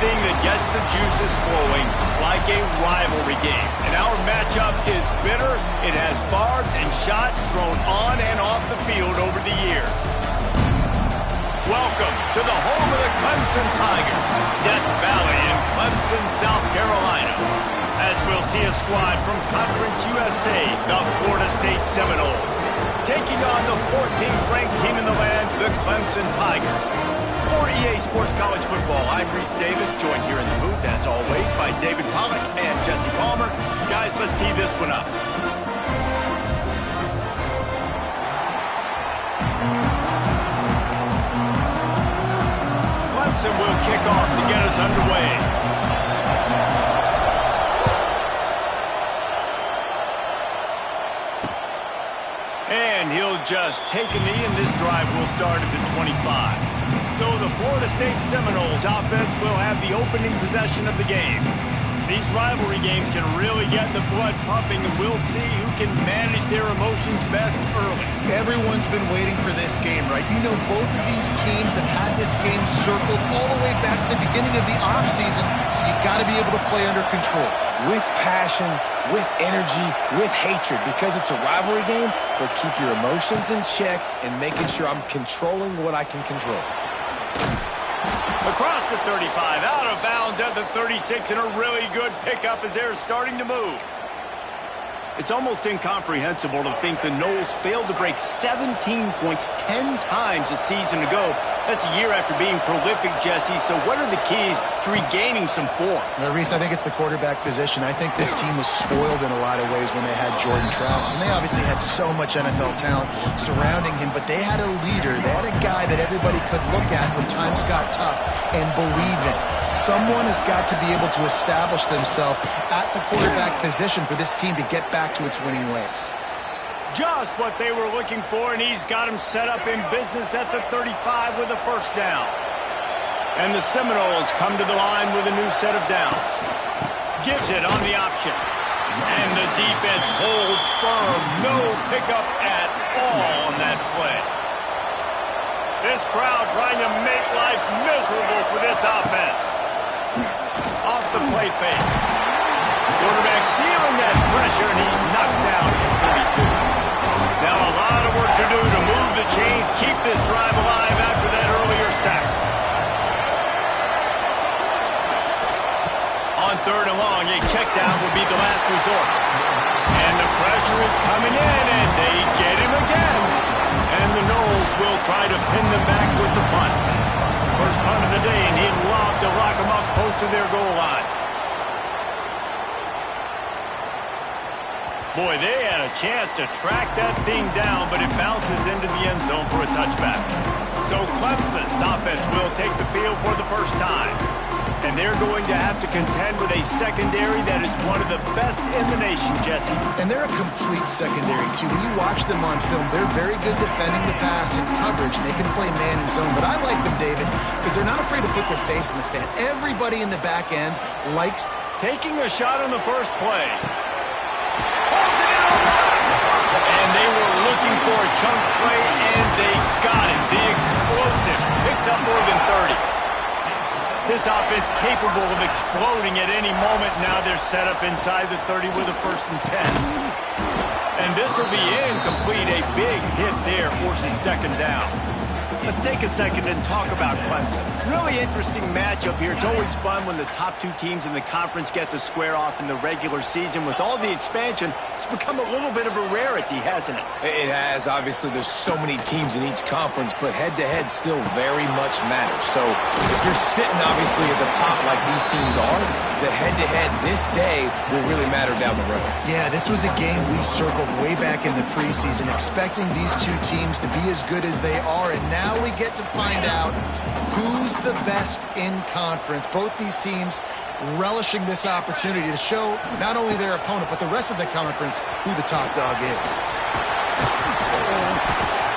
anything that gets the juices flowing, like a rivalry game. And our matchup is bitter. It has barbs and shots thrown on and off the field over the years. Welcome to the home of the Clemson Tigers, Death Valley in Clemson, South Carolina. As we'll see a squad from Conference USA, the Florida State Seminoles, taking on the 14th ranked team in the land, the Clemson Tigers. For EA Sports College Football, I'm Reese Davis, joined here in the booth, as always, by David Pollack and Jesse Palmer. Guys, let's tee this one up. Clemson will kick off to get us underway. And he'll just take a knee, and this drive will start at the 25. So the Florida State Seminoles offense will have the opening possession of the game. These rivalry games can really get the blood pumping, and we'll see who can manage their emotions best early. Everyone's been waiting for this game, right? You know, both of these teams have had this game circled all the way back to the beginning of the offseason, so you got to be able to play under control. With passion, with energy, with hatred, because it's a rivalry game, but keep your emotions in check and making sure I'm controlling what I can control. Across the 35, out of bounds at the 36, and a really good pickup as they're starting to move. It's almost incomprehensible to think the Noles failed to break 17 points 10 times a season ago. That's a year after being prolific, Jesse. So what are the keys to regaining some form? Well, Reese, I think it's the quarterback position. I think this team was spoiled in a lot of ways when they had Jordan Travis. And they obviously had so much NFL talent surrounding him, but they had a leader. They had a guy that everybody could look at when times got tough and believe in. Someone has got to be able to establish themselves at the quarterback position for this team to get back to its winning ways. Just what they were looking for, and he's got him set up in business at the 35 with a first down. And the Seminoles come to the line with a new set of downs. Gives it on the option. And the defense holds firm. No pickup at all on that play. This crowd trying to make life miserable for this offense. Off the play fake. Quarterback feeling that pressure, and he's knocked down at 32. Now a lot of work to do to move the chains, keep this drive alive after that earlier sack. On third and long, a check down will be the last resort. And the pressure is coming in, and they get him again. And the Noles will try to pin them back with the punt. First punt of the day, and he'd love to lock them up close to their goal line. Boy, they had a chance to track that thing down, but it bounces into the end zone for a touchback. So Clemson's offense will take the field for the first time. And they're going to have to contend with a secondary that is one of the best in the nation, Jesse. And they're a complete secondary, too. When you watch them on film, they're very good defending the pass and coverage, and they can play man and zone. But I like them, David, because they're not afraid to put their face in the fan. Everybody in the back end likes taking a shot on the first play. And they were looking for a chunk play, and they got it. The explosive picks up more than 30. This offense capable of exploding at any moment. Now they're set up inside the 30 with a 1st and 10. And this will be incomplete. A big hit there forces second down. Let's take a second and talk about Clemson. Really interesting matchup here. It's always fun when the top two teams in the conference get to square off in the regular season. With all the expansion, it's become a little bit of a rarity, hasn't it? It has. Obviously, there's so many teams in each conference, but head-to-head still very much matters. So if you're sitting, obviously, at the top like these teams are, the head-to-head this day will really matter down the road. Yeah, this was a game we circled way back in the preseason, expecting these two teams to be as good as they are, and now we get to find out who's the best in conference. Both these teams relishing this opportunity to show not only their opponent, but the rest of the conference who the top dog is.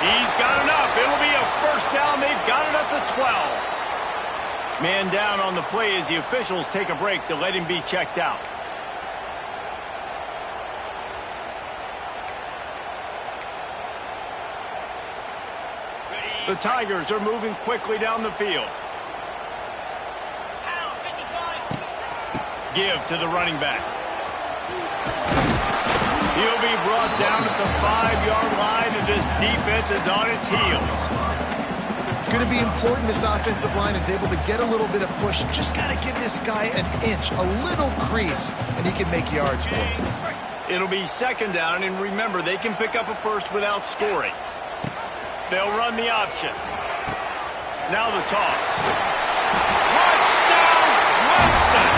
He's got enough. It'll be a first down. They've got it at the 12. Man down on the play as the officials take a break to let him be checked out. The Tigers are moving quickly down the field. give to the running back. He'll be brought down at the 5-yard line, and this defense is on its heels. It's going to be important this offensive line is able to get a little bit of push. Just got to give this guy an inch, a little crease, and he can make yards for him. It'll be second down, and remember, they can pick up a first without scoring. They'll run the option. Now the toss. Touchdown, Clemson!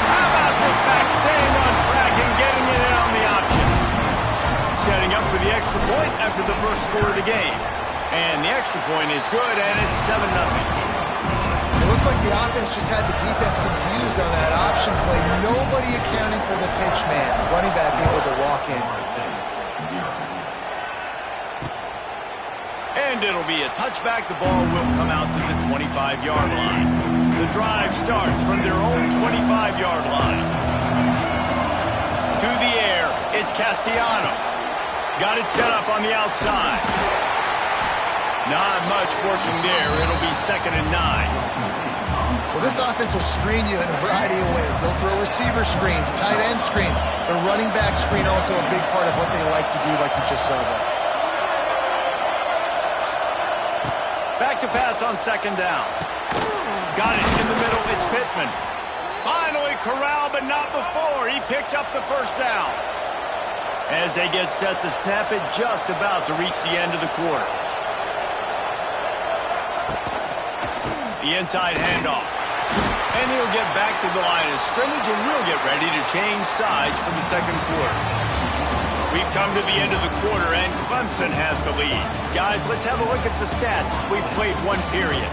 How about this back staying on track and getting it in on the option? Setting up for the extra point after the first score of the game. And the extra point is good, and it's 7-0. It looks like the offense just had the defense confused on that option play. Nobody accounting for the pitch man. Running back able to walk in. And it'll be a touchback. The ball will come out to the 25-yard line. The drive starts from their own 25-yard line. To the air, it's Castellanos. Got it set up on the outside. Not much working there. It'll be 2nd and 9. Well, this offense will screen you in a variety of ways. They'll throw receiver screens, tight end screens. The running back screen also a big part of what they like to do, like you just saw there. Back to pass on 2nd down. Got it in the middle. It's Pittman. Finally corralled, but not before. He picks up the first down. As they get set to snap it, just about to reach the end of the quarter. The inside handoff. And he'll get back to the line of scrimmage, and we'll get ready to change sides for the second quarter. We've come to the end of the quarter, and Clemson has the lead. Guys, let's have a look at the stats as we've played one period.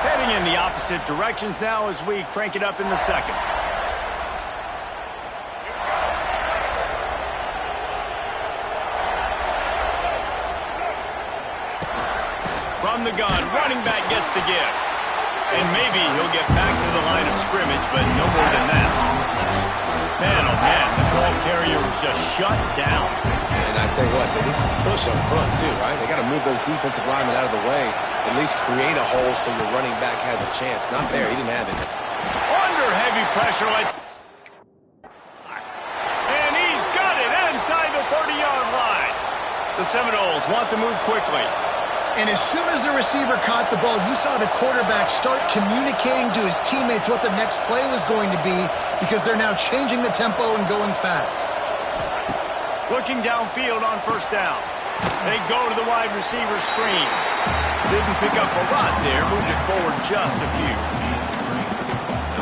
Heading in the opposite directions now as we crank it up in the second. From the gun, running back gets the give. And maybe he'll get back to the line of scrimmage, but no more than that. Man, oh man, the ball carrier was just shut down. And I tell you what, they need some push up front too, right? They got to move those defensive linemen out of the way, at least create a hole so your running back has a chance. Not there, he didn't have it. Under heavy pressure, and he's got it inside the 30-yard line. The Seminoles want to move quickly. And as soon as the receiver caught the ball, you saw the quarterback start communicating to his teammates what the next play was going to be because they're now changing the tempo and going fast. Looking downfield on 1st down. They go to the wide receiver screen. Didn't pick up a lot there, moved it forward just a few.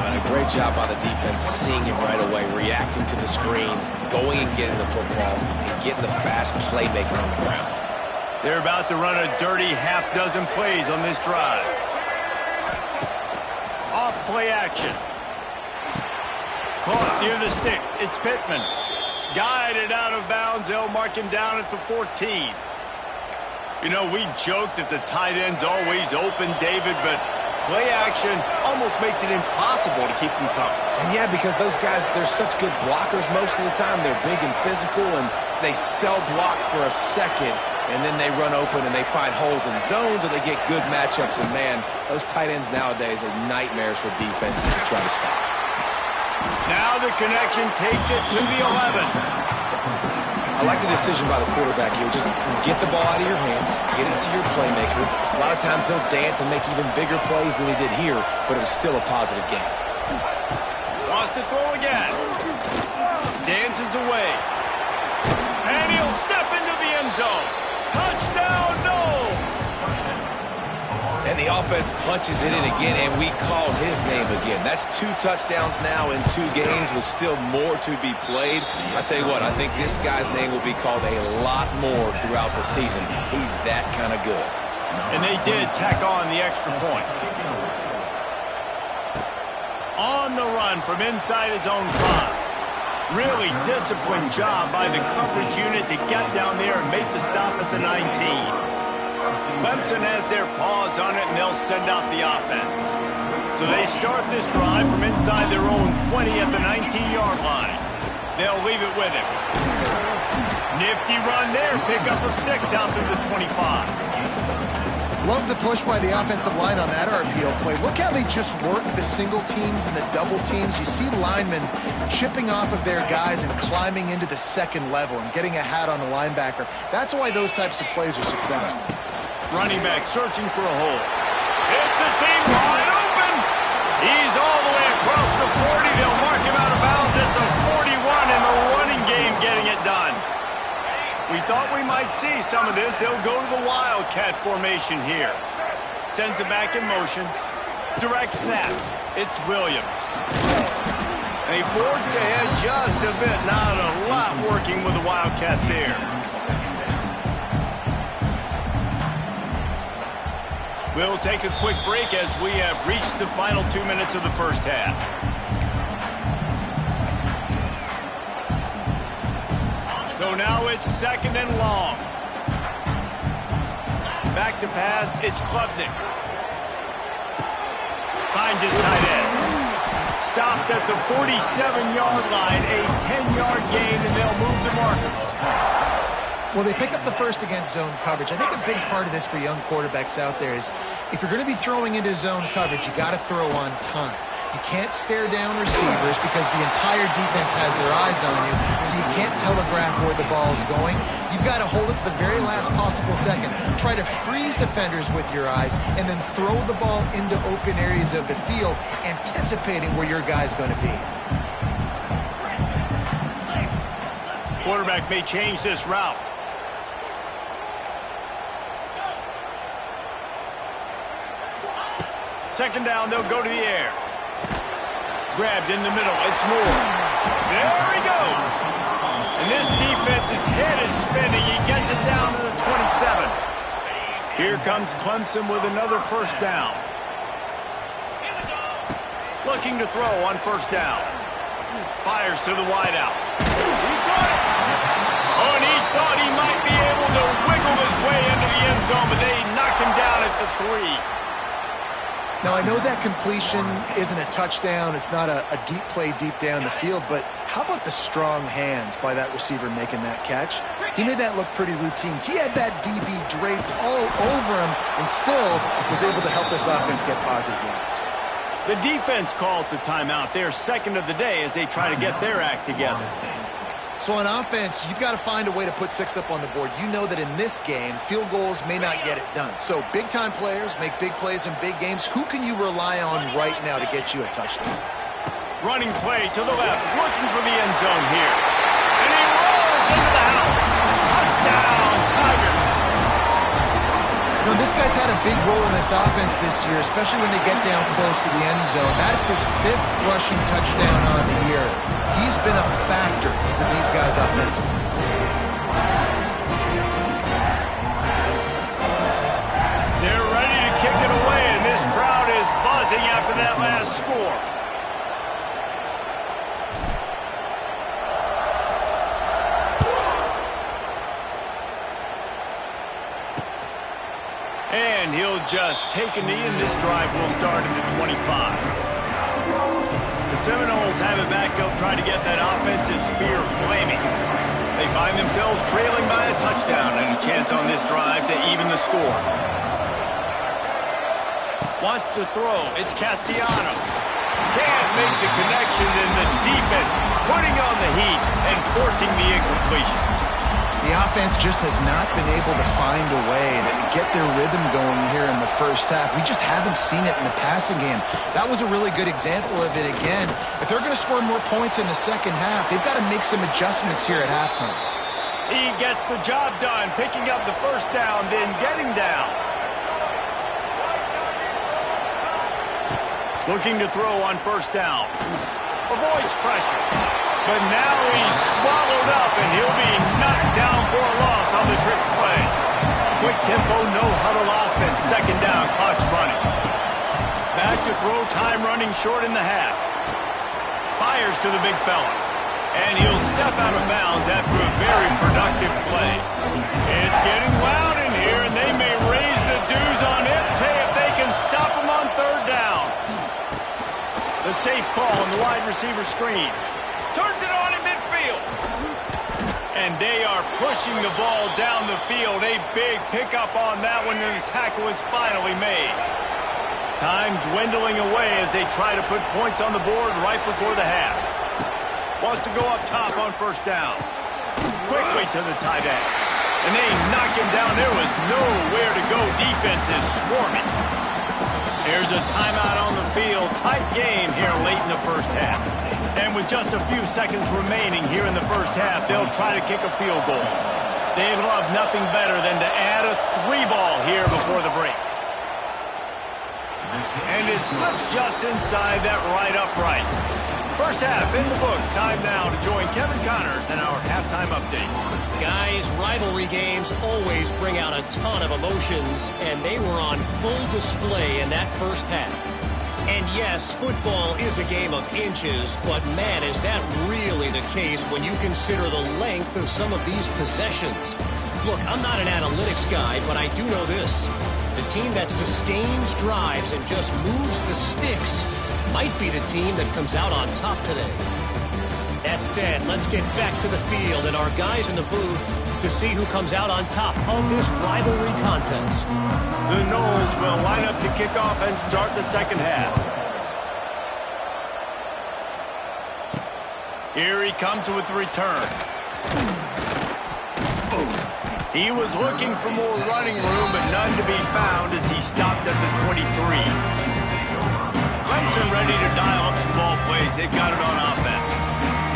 And a great job by the defense, seeing him right away, reacting to the screen, going and getting the football, and getting the fast playmaker on the ground. They're about to run a dirty half-dozen plays on this drive. Off play action. Caught near the sticks. It's Pittman. Guided out of bounds. They'll mark him down at the 14. You know, we joked that the tight end's always open, David, but play action almost makes it impossible to keep them coming. And yeah, because those guys, they're such good blockers most of the time. They're big and physical, and they sell block for a second, and then they run open and they find holes in zones or they get good matchups. And, man, those tight ends nowadays are nightmares for defenses to try to stop. Now the connection takes it to the 11. I like the decision by the quarterback here. Just get the ball out of your hands, get it to your playmaker. A lot of times he'll dance and make even bigger plays than he did here, but it was still a positive game. Wants to throw again. Dances away. And he'll step into the end zone. Touchdown, Noles! And the offense punches it in again, and we call his name again. That's 2 touchdowns now in 2 games with still more to be played. I tell you what, I think this guy's name will be called a lot more throughout the season. He's that kind of good. And they did tack on the extra point. On the run from inside his own 5. Really disciplined job by the coverage unit to get down there and make the stop at the 19. Clemson has their paws on it, and they'll send out the offense. So they start this drive from inside their own 20 at the 19-yard line. They'll leave it with him. Nifty run there, pickup of 6 out to the 25. Love the push by the offensive line on that RPO play. Look how they just work the single teams and the double teams. You see linemen chipping off of their guys and climbing into the second level and getting a hat on a linebacker. That's why those types of plays are successful. Running back searching for a hole. It's a seam wide open. He's all the way across the 40. They'll mark him out of bounds at the 41 in the running game, getting it done. We thought we might see some of this. They'll go to the Wildcat formation here. Sends it back in motion. Direct snap. It's Williams. They forced ahead just a bit. Not a lot working with the Wildcat there. We'll take a quick break as we have reached the final 2 minutes of the first half. So now it's second and long. Back to pass, it's Klubnik. Finds his tight end. Stopped at the 47-yard line, a 10-yard gain, and they'll move the markers. Well, they pick up the first against zone coverage. I think a big part of this for young quarterbacks out there is if you're going to be throwing into zone coverage, you got to throw on time. You can't stare down receivers because the entire defense has their eyes on you, so you can't telegraph where the ball's going. You've got to hold it to the very last possible second. Try to freeze defenders with your eyes and then throw the ball into open areas of the field, anticipating where your guy's going to be. Quarterback may change this route. Second down, they'll go to the air. Grabbed in the middle, it's Moore. There he goes. And this defense's head is spinning. He gets it down to the 27. Here comes Clemson with another first down. Looking to throw on first down. Fires to the wideout. He got it. Oh, and he thought he might be able to wiggle his way into the end zone, but they knocked him down at the 3. Now, I know that completion isn't a touchdown. It's not a deep play deep down the field, but how about the strong hands by that receiver making that catch? He made that look pretty routine. He had that DB draped all over him and still was able to help this offense get positive yards. The defense calls the timeout. They're second of the day as they try to get their act together. So on offense, you've got to find a way to put 6 up on the board. You know that in this game, field goals may not get it done. So big-time players make big plays in big games. Who can you rely on right now to get you a touchdown? Running play to the left, looking for the end zone here. And he rolls into the house. Touchdown, Tigers. You know, this guy's had a big role in this offense this year, especially when they get down close to the end zone. That's his 5th rushing touchdown on the year. He's been a factor for these guys offensively. They're ready to kick it away, and this crowd is buzzing after that last score. And he'll just take a knee, and this drive will start at the 25. The Seminoles have it back. They'll try to get that offensive spear flaming. They find themselves trailing by a touchdown and a chance on this drive to even the score. Wants to throw. It's Castellanos. Can't make the connection, and the defense putting on the heat and forcing the incompletion. The offense just has not been able to find a way to get their rhythm going here in the first half. We just haven't seen it in the passing game. That was a really good example of it again. If they're going to score more points in the second half, they've got to make some adjustments here at halftime. He gets the job done, picking up the first down, then getting down. Looking to throw on first down. Avoids pressure. But now he's swallowed up, and he'll be knocked down for a loss on the trick play. Quick tempo, no huddle offense. Second down, clock's running. Back to throw, time running short in the half. Fires to the big fella. And he'll step out of bounds after a very productive play. It's getting loud in here, and they may raise the dues on Ipte if they can stop him on third down. The safe call on the wide receiver screen. Turns it on in midfield. And they are pushing the ball down the field. A big pickup on that one, and the tackle is finally made. Time dwindling away as they try to put points on the board right before the half. Wants to go up top on first down. Quickly to the tight end. And they knock him down. There was nowhere to go. Defense is swarming. Here's a timeout on the field. Tight game here late in the first half. And with just a few seconds remaining here in the first half, they'll try to kick a field goal. They'd love nothing better than to add a 3-ball here before the break. And it slips just inside that right upright. First half in the books. Time now to join Kevin Connors in our halftime update. Guys, rivalry games always bring out a ton of emotions, and they were on full display in that first half. And yes, football is a game of inches, but man, is that really the case when you consider the length of some of these possessions. Look, I'm not an analytics guy, but I do know this. The team that sustains drives and just moves the sticks might be the team that comes out on top today. That said, let's get back to the field and our guys in the booth to see who comes out on top of this rivalry contest. The Noles will line up to kick off and start the second half. Here he comes with the return. He was looking for more running room, but none to be found as he stopped at the 23. Clemson ready to dial up some ball plays. They've got it on offense.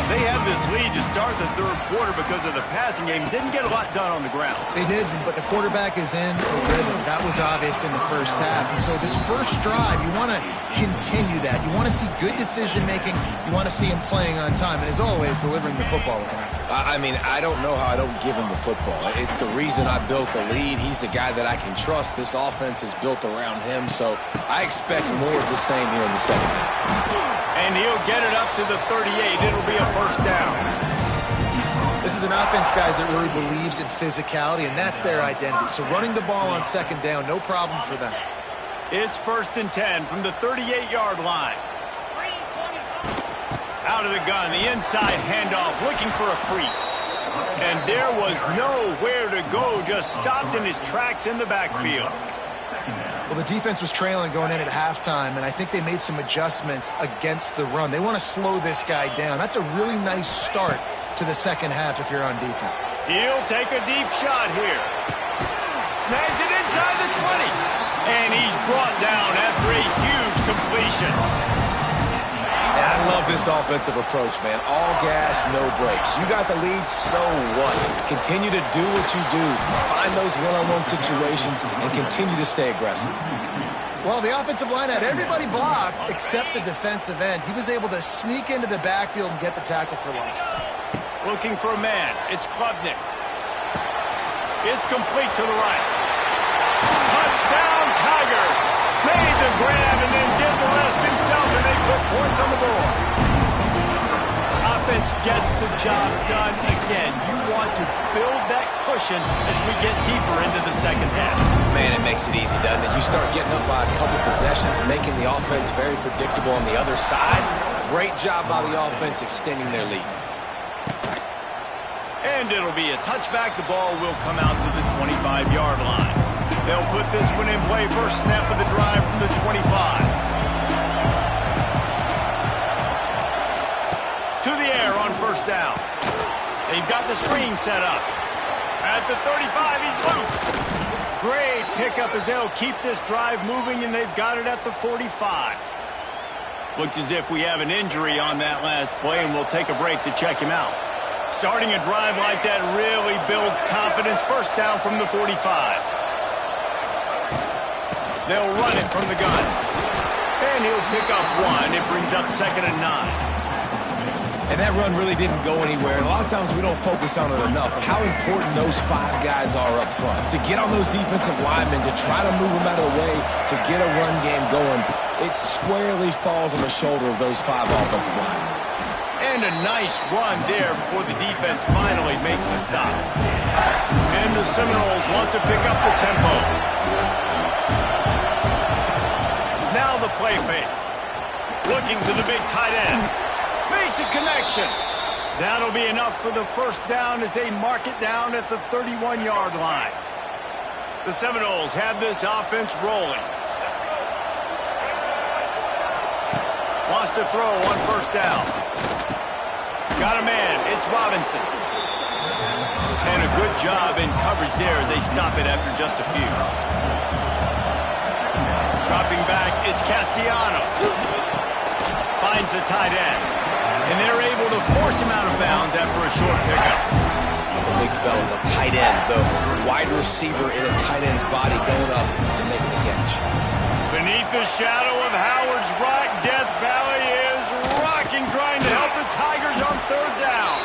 They have this lead to start the third quarter because of the passing game. Didn't get a lot done on the ground. They did, but the quarterback is in for rhythm. That was obvious in the first half. And so this first drive, you want to continue that. You want to see good decision-making. You want to see him playing on time. And as always, delivering the football with accuracy. I mean, I don't know how I don't give him the football. It's the reason I built the lead. He's the guy that I can trust. This offense is built around him, so I expect more of the same here in the second half. And he'll get it up to the 38. It'll be a first down. This is an offense, guys, that really believes in physicality, and that's their identity. So running the ball on second down, no problem for them. It's 1st and 10 from the 38-yard line. Out of the gun, the inside handoff, looking for a crease. And there was nowhere to go, just stopped in his tracks in the backfield. Well, the defense was trailing going in at halftime, and I think they made some adjustments against the run. They want to slow this guy down. That's a really nice start to the second half if you're on defense. He'll take a deep shot here. Snags it inside the 20. And he's brought down after a huge completion. And I love this offensive approach, man. All gas, no brakes. You got the lead, so what? Continue to do what you do. Find those one-on-one situations and continue to stay aggressive. Well, the offensive line had everybody blocked except the defensive end. He was able to sneak into the backfield and get the tackle for loss. Looking for a man. It's Klubnik. It's complete to the right. Touchdown, Tiger. Made the grab and then did the rest himself, and they put points on the board. Offense gets the job done again. You want to build that cushion as we get deeper into the second half. Man, it makes it easy, doesn't it? You start getting up by a couple possessions, making the offense very predictable on the other side. Great job by the offense extending their lead. And it'll be a touchback. The ball will come out to the 25-yard line. They'll put this one in play. First snap of the drive from the 25. To the air on first down. They've got the screen set up. At the 35, he's loose. Great pickup as they'll keep this drive moving, and they've got it at the 45. Looks as if we have an injury on that last play, and we'll take a break to check him out. Starting a drive like that really builds confidence. First down from the 45. They'll run it from the gun. And he'll pick up one. It brings up 2nd and 9. And that run really didn't go anywhere. And a lot of times we don't focus on it enough. How important those 5 guys are up front. To get on those defensive linemen, to try to move them out of the way, to get a run game going, it squarely falls on the shoulder of those 5 offensive linemen. And a nice run there before the defense finally makes the stop. And the Seminoles want to pick up the tempo. Now the play fake. Looking to the big tight end. Makes a connection. That'll be enough for the first down as they mark it down at the 31-yard line. The Seminoles have this offense rolling. Wants to throw on first down. Got a man. It's Robinson. And a good job in coverage there as they stop it after just a few. Dropping back, it's Castellanos. Finds the tight end. And they're able to force him out of bounds after a short pickup. The big fella, the tight end, the wide receiver in a tight end's body going up and making the catch. Beneath the shadow of Howard's Rock, Death Valley is rocking, trying to help the Tigers on third down.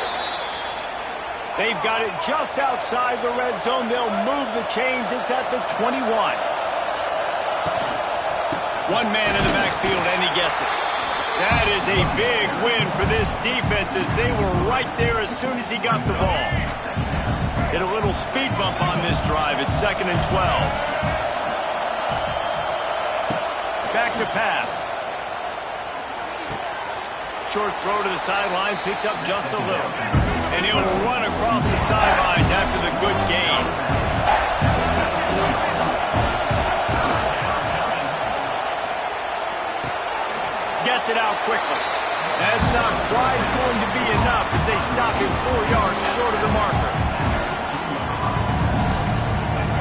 They've got it just outside the red zone. They'll move the chains. It's at the 21. One man in the backfield, and he gets it. That is a big win for this defense as they were right there as soon as he got the ball. Hit a little speed bump on this drive. It's 2nd and 12. Back to pass. Short throw to the sideline, picks up just a little. And he'll run across the sidelines after the good gain. Gets it out quickly. That's not quite going to be enough as they stop him 4 yards short of the marker.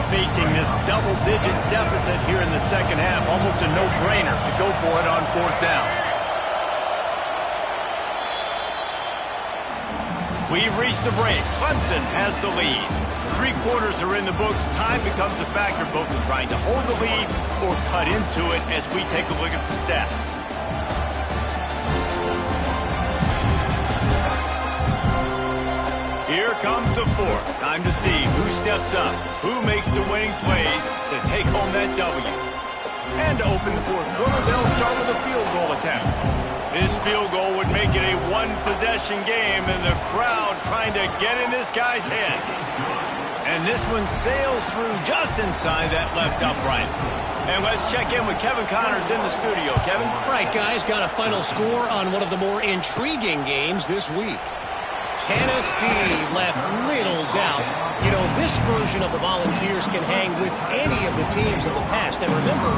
Facing this double-digit deficit here in the second half, almost a no-brainer to go for it on fourth down. We've reached the break. Clemson has the lead. 3 quarters are in the books. Time becomes a factor both in trying to hold the lead or cut into it as we take a look at the stats. Here comes the fourth. Time to see who steps up, who makes the winning plays to take home that W. And to open the fourth quarter, they'll start with a field goal attempt. This field goal would make it a one-possession game, and the crowd trying to get in this guy's head. And this one sails through just inside that left upright. And let's check in with Kevin Connors in the studio. Kevin? Right, guys, got a final score on one of the more intriguing games this week. Tennessee left little doubt. You know, this version of the Volunteers can hang with any of the teams of the past. And remember,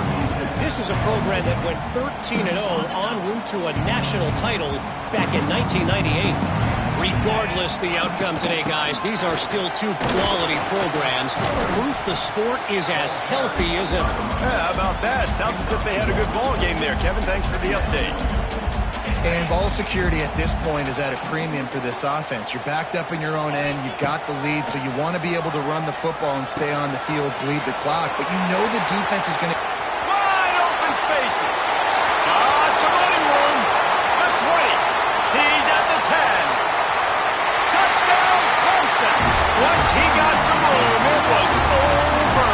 this is a program that went 13-0 en route to a national title back in 1998. Regardless the outcome today, guys, these are still 2 quality programs. Proof the sport is as healthy as ever. Yeah, how about that? Sounds as if they had a good ball game there. Kevin, thanks for the update. And ball security at this point is at a premium for this offense. You're backed up in your own end. You've got the lead, so you want to be able to run the football and stay on the field, bleed the clock. But you know the defense is going to... Wide open spaces. It's a running room. The 20. He's at the 10. Touchdown, Clemson. Once he got some room, it was over.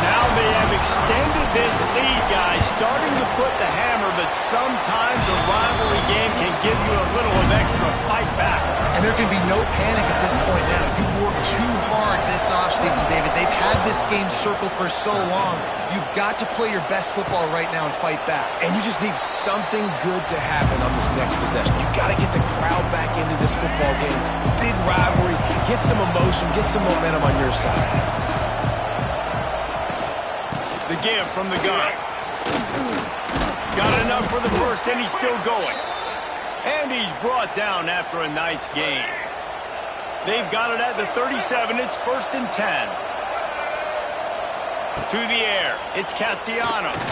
Now they have extended this lead, guys, starting to put the hammer, but sometimes a rivalry game can give you a little of extra fight back. And there can be no panic at this point now. You worked too hard this offseason, David. They've had this game circled for so long. You've got to play your best football right now and fight back. And you just need something good to happen on this next possession. You got to get the crowd back into this football game. Big rivalry. Get some emotion. Get some momentum on your side. The give from the gun. Got enough for the first, and he's still going. And he's brought down after a nice gain. They've got it at the 37. It's 1st and 10. To the air. It's Castellanos.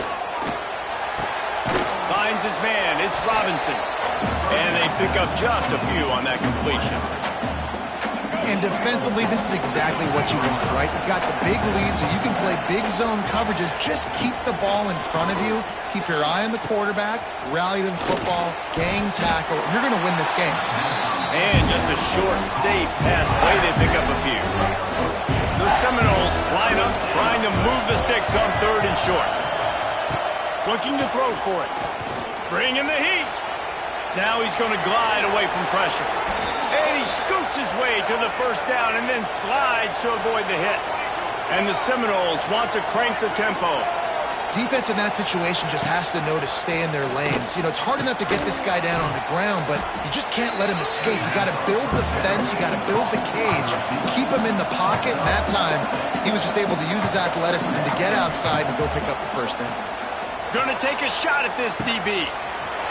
Finds his man. It's Robinson. And they pick up just a few on that completion. And defensively, this is exactly what you want, right? You got the big lead, so you can play big zone coverages. Just keep the ball in front of you. Keep your eye on the quarterback. Rally to the football. Gang tackle. You're going to win this game. And just a short, safe pass play. They pick up a few. The Seminoles line up, trying to move the sticks on 3rd and short. Looking to throw for it. Bringing the heat. Now he's going to glide away from pressure. And he scoots his way to the first down and then slides to avoid the hit. And the Seminoles want to crank the tempo. Defense in that situation just has to know to stay in their lanes. You know, it's hard enough to get this guy down on the ground, but you just can't let him escape. You got to build the fence. You got to build the cage. Keep him in the pocket. And that time, he was just able to use his athleticism to get outside and go pick up the first down. Gonna take a shot at this, DB.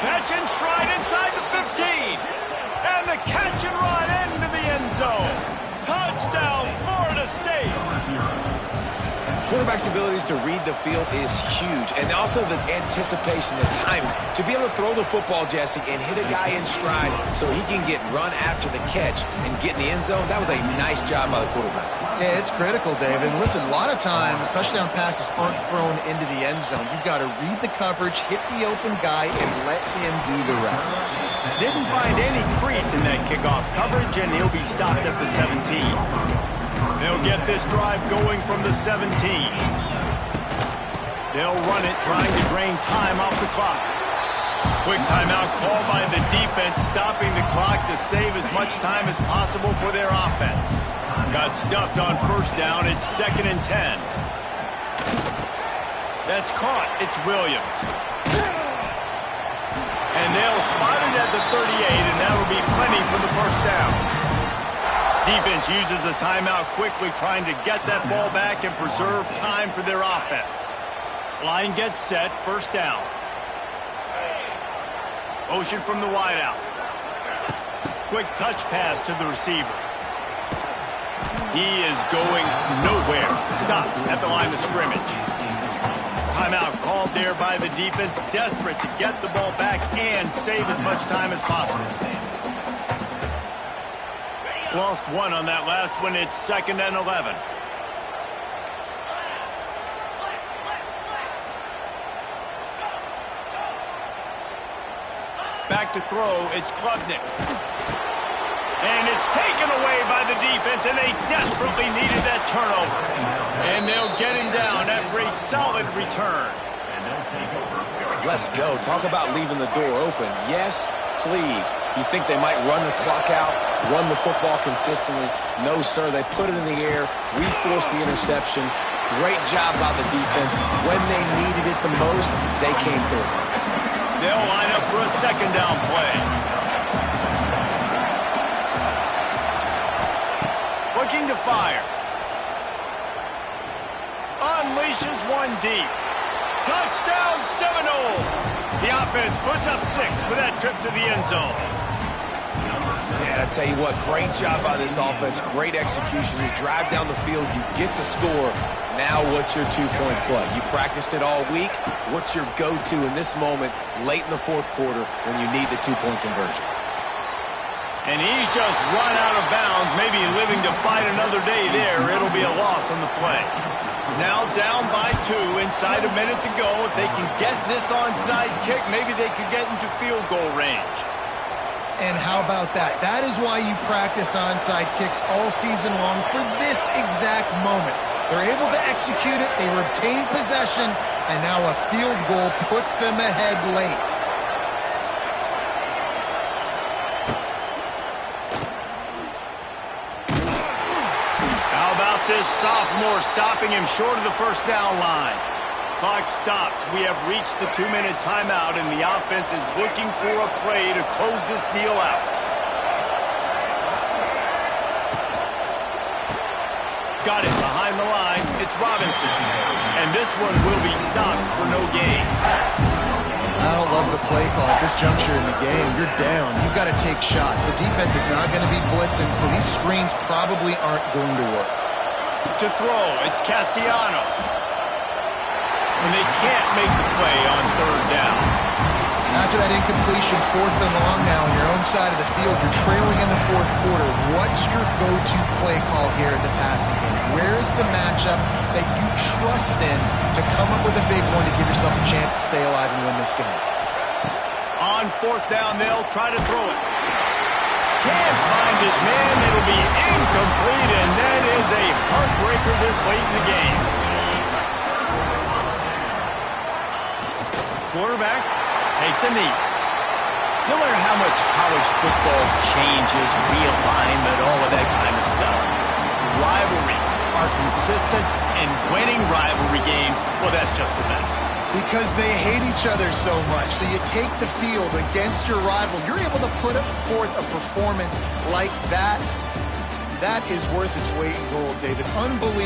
Catch and stride inside the 15. And the catch and run into the end zone. Touchdown, Florida State. Quarterback's abilities to read the field is huge, and also the anticipation, the timing. To be able to throw the football, Jesse, and hit a guy in stride so he can get run after the catch and get in the end zone, that was a nice job by the quarterback. Yeah, it's critical, Dave. And listen, a lot of times touchdown passes aren't thrown into the end zone. You've got to read the coverage, hit the open guy, and let him do the rest. Didn't find any crease in that kickoff coverage, and he'll be stopped at the 17. They'll get this drive going from the 17. They'll run it, trying to drain time off the clock. Quick timeout called by the defense, stopping the clock to save as much time as possible for their offense. Got stuffed on first down. It's 2nd and 10. That's caught. It's Williams. And they'll spot it at the 38, and that'll be plenty for the first down. Defense uses a timeout quickly, trying to get that ball back and preserve time for their offense. Line gets set, first down. Motion from the wideout. Quick touch pass to the receiver. He is going nowhere. Stopped at the line of scrimmage. Timeout called there by the defense, desperate to get the ball back and save as much time as possible. Lost one on that last one. It's 2nd and 11. Back to throw. It's Klubnik. And it's taken away by the defense, and they desperately needed that turnover. And they'll get him down after a solid return. Let's go. Talk about leaving the door open. Yes, please. You think they might run the clock out, run the football consistently? No, sir. They put it in the air. We forced the interception. Great job by the defense. When they needed it the most, they came through. They'll line up for a 2nd down play. Looking to fire. Unleashes one deep. Touchdown Seminoles! The offense puts up 6 for that trip to the end zone. Yeah, I tell you what, great job by this offense. Great execution. You drive down the field, you get the score. Now what's your two-point play? You practiced it all week. What's your go-to in this moment late in the 4th quarter when you need the two-point conversion? And he's just run out of bounds, maybe living to fight another day there. It'll be a loss on the play. Now down by 2, inside a minute to go. If they can get this onside kick, maybe they could get into field goal range. And how about that? That is why you practice onside kicks all season long, for this exact moment. They're able to execute it, they retain possession, and now a field goal puts them ahead late. This sophomore stopping him short of the first down line. Clock stops. We have reached the 2-minute timeout, and the offense is looking for a play to close this deal out. Got it behind the line. It's Robinson. And this one will be stopped for no gain. I don't love the play call at this juncture in the game. You're down. You've got to take shots. The defense is not going to be blitzing, so these screens probably aren't going to work. To throw, it's Castellanos. And they can't make the play on 3rd down. After that incompletion, 4th and long now on your own side of the field, you're trailing in the 4th quarter. What's your go-to play call here in the passing game? Where is the matchup that you trust in to come up with a big one to give yourself a chance to stay alive and win this game? On 4th down, they'll try to throw it. Can't find his man. It'll be incomplete, and that is a heartbreaker this late in the game. Quarterback takes a knee. No matter how much college football changes, realignment, all of that kind of stuff, rivalries are consistent, and winning rivalry games, well, that's just the best. Because they hate each other so much. So you take the field against your rival. You're able to put forth a performance like that. That is worth its weight in gold, David. Unbelievable.